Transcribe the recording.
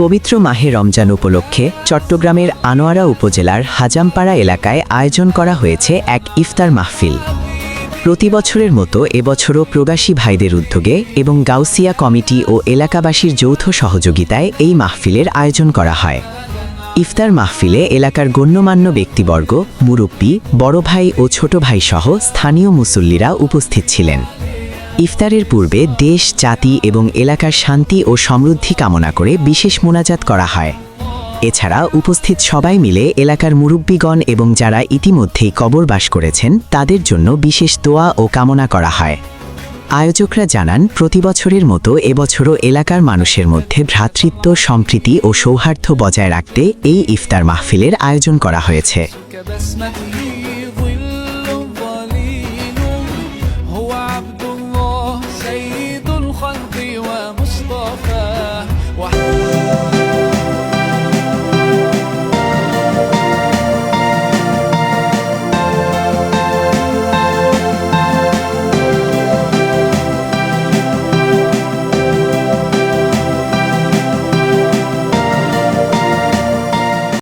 পবিত্র মাহে রমজান উপলক্ষে চট্টগ্রামের আনোয়ারা উপজেলার হাজামপাড়া এলাকায় আয়োজন করা হয়েছে এক ইফতার মাহফিল। প্রতি বছরের মতো এবছরও প্রবাসী ভাইদের উদ্যোগে এবং গাউসিয়া কমিটি ও এলাকাবাসীর যৌথ সহযোগিতায় এই মাহফিলের আয়োজন করা হয়। ইফতার মাহফিলে এলাকার গণ্যমান্য ব্যক্তিবর্গ, মুরব্বী, বড় ভাই ও ছোট ভাই সহ স্থানীয় মুসল্লিরা উপস্থিত ছিলেন। ইফতারের পূর্বে দেশ, জাতি এবং এলাকার শান্তি ও সমৃদ্ধি কামনা করে বিশেষ মোনাজাত করা হয়। এছাড়া উপস্থিত সবাই মিলে এলাকার মুরব্বীগণ এবং যারা ইতিমধ্যেই কবরবাস করেছেন তাদের জন্য বিশেষ দোয়া ও কামনা করা হয়। আয়োজকরা জানান, প্রতি বছরের মতো এবছরও এলাকার মানুষের মধ্যে ভ্রাতৃত্ব, সম্প্রীতি ও সৌহার্দ্য বজায় রাখতে এই ইফতার মাহফিলের আয়োজন করা হয়েছে।